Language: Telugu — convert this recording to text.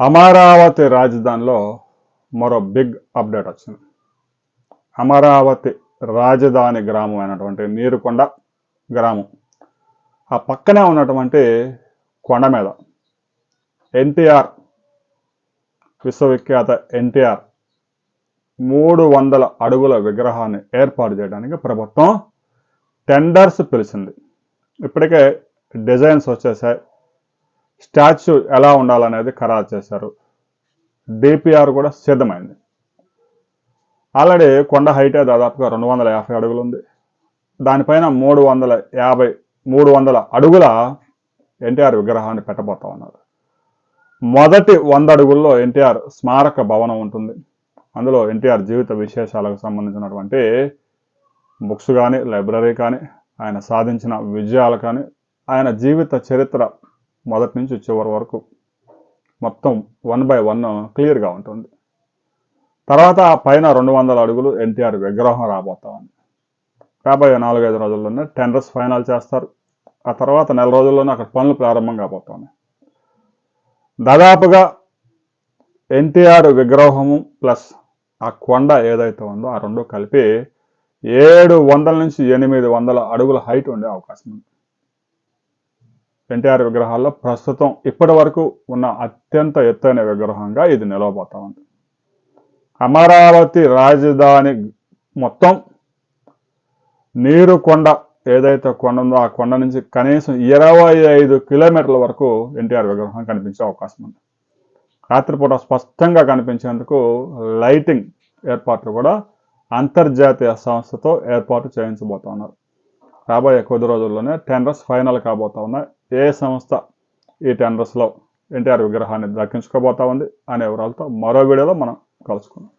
అమరావతి రాజధానిలో మరో బిగ్ అప్డేట్ వచ్చింది. అమరావతి రాజధాని గ్రామం అయినటువంటి నీరుకొండ గ్రామం, ఆ పక్కనే ఉన్నటువంటి కొండ మీద ఎన్టీఆర్, విశ్వవిఖ్యాత ఎన్టీఆర్ 300 అడుగుల విగ్రహాన్ని ఏర్పాటు చేయడానికి ప్రభుత్వం టెండర్స్ పిలిచింది. ఇప్పటికే డిజైన్స్ వచ్చేసాయి. స్టాచ్యూ ఎలా ఉండాలనేది ఖరారు చేశారు. డిపిఆర్ కూడా సిద్ధమైంది. ఆల్రెడీ కొండ హైటే దాదాపుగా 250 అడుగులు ఉంది. దానిపైన 300 అడుగుల ఎన్టీఆర్ విగ్రహాన్ని పెట్టబోతా ఉన్నారు. మొదటి 100 అడుగుల్లో ఎన్టీఆర్ స్మారక భవనం ఉంటుంది. అందులో ఎన్టీఆర్ జీవిత విశేషాలకు సంబంధించినటువంటి బుక్స్ కానీ, లైబ్రరీ కానీ, ఆయన సాధించిన విజయాలు కానీ, ఆయన జీవిత చరిత్ర మొదటి నుంచి చివరి వరకు మొత్తం 1 by 1 క్లియర్గా ఉంటుంది. తర్వాత ఆ పైన 200 అడుగులు ఎన్టీఆర్ విగ్రహం రాబోతా ఉంది. రాబోయే 4-5 రోజుల్లోనే టెండర్స్ ఫైనల్ చేస్తారు. ఆ తర్వాత నెల రోజుల్లోనే అక్కడ పనులు ప్రారంభం కాబోతున్నాయి. దాదాపుగా ఎన్టీఆర్ విగ్రహము ప్లస్ ఆ కొండ ఏదైతే ఉందో ఆ రెండు కలిపి 700 నుంచి 800 అడుగుల హైట్ ఉండే అవకాశం ఉంది. ఎన్టీఆర్ విగ్రహాల్లో ప్రస్తుతం ఇప్పటి వరకు ఉన్న అత్యంత ఎత్తైన విగ్రహంగా ఇది నిలవబోతా ఉంది. అమరావతి రాజధాని మొత్తం నీరుకొండ ఏదైతే కొండ ఉందో ఆ కొండ నుంచి కనీసం 25 కిలోమీటర్ల వరకు ఎన్టీఆర్ విగ్రహం కనిపించే అవకాశం ఉంది. రాత్రిపూట స్పష్టంగా కనిపించేందుకు లైటింగ్ ఏర్పాట్లు కూడా అంతర్జాతీయ సంస్థతో ఏర్పాటు చేయించబోతున్నారు. రాబోయే కొద్ది రోజుల్లోనే టెండర్స్ ఫైనల్ కాబోతా ఉన్నాయి. ఏ సంస్థ ఈ టెండర్స్లో ఎన్టీఆర్ విగ్రహాన్ని దక్కించుకోబోతా ఉంది అనే వివరాలతో మరో వీడియోలో మనం కలుసుకుందాం.